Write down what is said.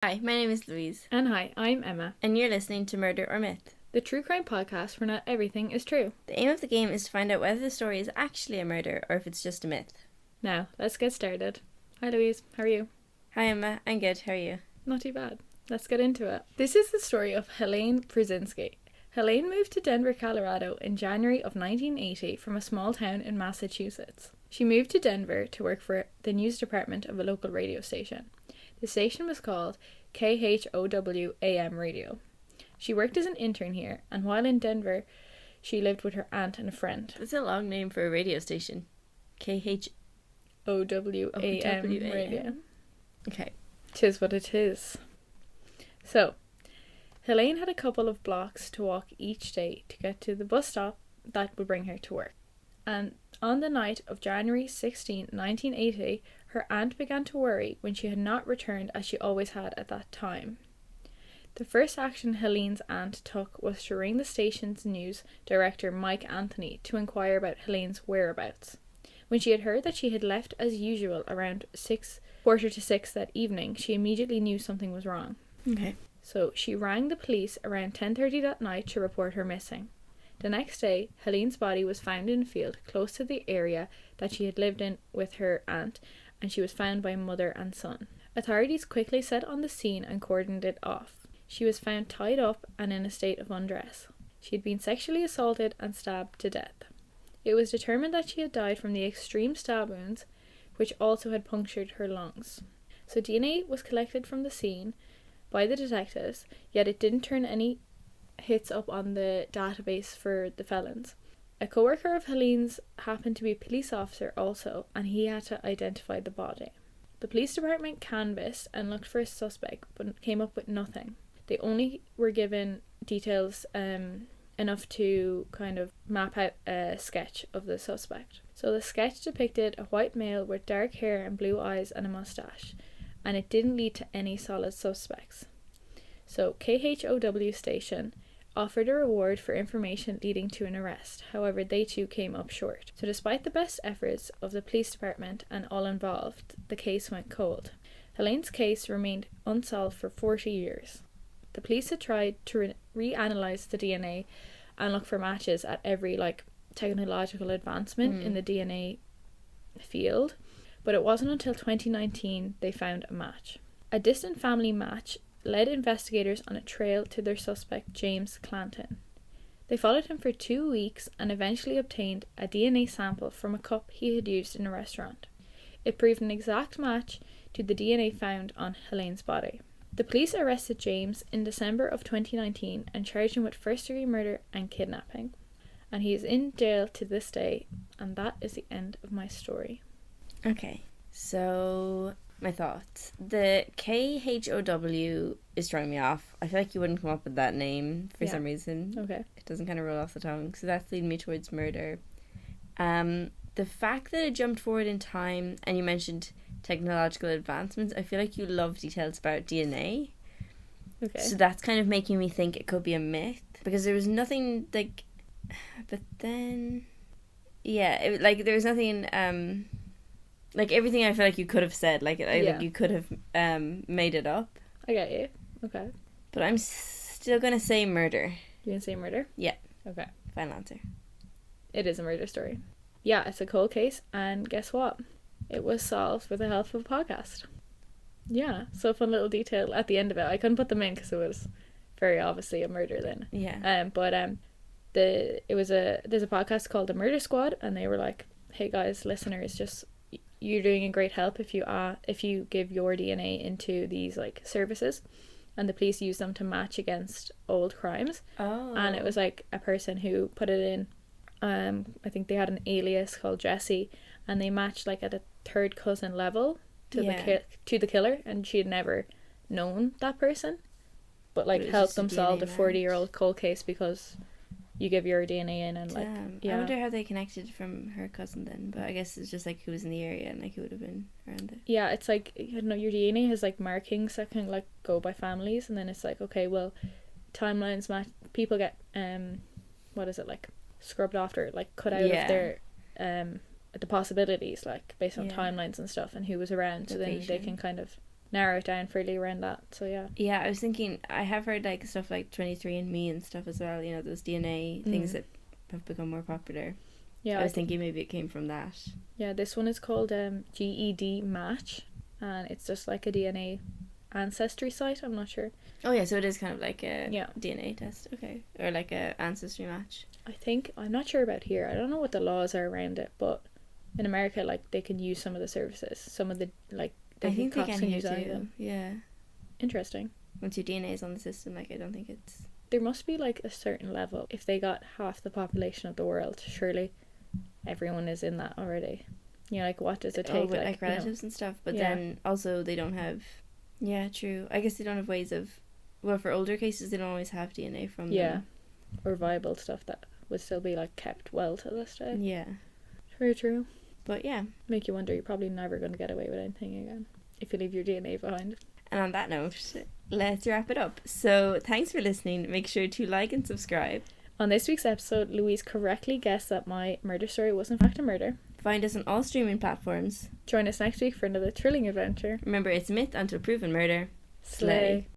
Hi, my name is Louise. And hi, I'm Emma. And you're listening to Murder or Myth, the true crime podcast where not everything is true. The aim of the game is to find out whether the story is actually a murder or if it's just a myth. Now, let's get started. Hi Louise, how are you? Hi Emma, I'm good, how are you? Not too bad. Let's get into it. This is the story of Helene Brzezinski. Helene moved to Denver, Colorado in January of 1980 from a small town in Massachusetts. She moved to Denver to work for the news department of a local radio station. The station was called KHOW AM Radio. She worked as an intern here, and while in Denver, she lived with her aunt and a friend. That's a long name for a radio station. KHOW AM Radio. Okay. 'Tis what it is. So, Helene had a couple of blocks to walk each day to get to the bus stop that would bring her to work. And on the night of January 16, 1980, her aunt began to worry when she had not returned as she always had at that time. The first action Helene's aunt took was to ring the station's news director Mike Anthony to inquire about Helene's whereabouts. When she had heard that she had left as usual around 5:45 that evening, she immediately knew something was wrong. Okay. So she rang the police around 10:30 that night to report her missing. The next day, Helene's body was found in a field close to the area that she had lived in with her aunt, and she was found by mother and son. Authorities quickly set on the scene and cordoned it off. She was found tied up and in a state of undress. She had been sexually assaulted and stabbed to death. It was determined that she had died from the extreme stab wounds, which also had punctured her lungs. So DNA was collected from the scene by the detectives, yet it didn't turn any hits up on the database for the felons. A co-worker of Helene's happened to be a police officer also, and he had to identify the body. The police department canvassed and looked for a suspect, but came up with nothing. They only were given details enough to kind of map out a sketch of the suspect. So the sketch depicted a white male with dark hair and blue eyes and a mustache, and it didn't lead to any solid suspects. So KHOW station offered a reward for information leading to an arrest. However, they too came up short. So despite the best efforts of the police department and all involved, the case went cold. Helene's case remained unsolved for 40 years. The police had tried to reanalyze the DNA and look for matches at every technological advancement in the DNA field, but it wasn't until 2019 they found a match. A distant family match led investigators on a trail to their suspect, James Clanton. They followed him for 2 weeks and eventually obtained a DNA sample from a cup he had used in a restaurant. It proved an exact match to the DNA found on Helene's body. The police arrested James in December of 2019 and charged him with first-degree murder and kidnapping. And he is in jail to this day, and that is the end of my story. Okay, so my thoughts. The KHOW is throwing me off. I feel like you wouldn't come up with that name for some reason. Okay. It doesn't kind of roll off the tongue, so that's leading me towards murder. The fact that it jumped forward in time, and you mentioned technological advancements, I feel like you love details about DNA. Okay. So that's kind of making me think it could be a myth, because there was nothing but then there was nothing everything I feel like you could have said, like you could have made it up. I get you. Okay. But I'm still gonna say murder. You gonna say murder? Yeah. Okay. Final answer. It is a murder story. Yeah, it's a cold case, and guess what? It was solved with the help of a podcast. Yeah, so fun little detail at the end of it. I couldn't put them in because it was very obviously a murder then. Yeah. There's a podcast called The Murder Squad, and they were like, "Hey guys, listeners, just you're doing a great help if you give your DNA into these services," and the police use them to match against old crimes. Oh. And it was a person who put it in. I think they had an alias called Jessie, and they matched at a third cousin level to the killer, and she had never known that person, but helped them solve the 40-year-old cold case because you give your DNA in and I wonder how they connected from her cousin then, but I guess it's just who was in the area and who would have been around it. Yeah, it's your DNA has markings that can go by families, and then it's okay, well, timelines match. People get scrubbed after, cut out of their the possibilities based on timelines and stuff and who was around, so then they can kind of narrow it down fairly around that. So yeah. Yeah, I was thinking, I have heard like stuff like 23andMe and stuff as well, you know, those DNA things that have become more popular. Yeah, I was thinking maybe it came from that. Yeah, this one is called GED Match, and it's just like a DNA ancestry site. I'm not sure. Oh yeah, so it is kind of like a Yeah. DNA test, okay, or like a ancestry match. I think, I'm not sure about here. I don't know what the laws are around it, but in America, like, they can use some of the services. Some of the, like, I think they cops can use here any of too. them. Yeah. Interesting. Once your DNA is on the system, like, I don't think it's... There must be, like, a certain level. If they got half the population of the world, surely everyone is in that already. You know, like, what does it take? With, like relatives and stuff, but then also they don't have... Yeah, true. I guess they don't have ways of... Well, for older cases, they don't always have DNA from them. Or viable stuff that would still be, like, kept well to this day. Yeah. True. But yeah. Make you wonder, you're probably never going to get away with anything again if you leave your DNA behind. And on that note, let's wrap it up. So, thanks for listening. Make sure to like and subscribe. On this week's episode, Louise correctly guessed that my murder story was in fact a murder. Find us on all streaming platforms. Join us next week for another thrilling adventure. Remember, it's myth until proven murder. Slay.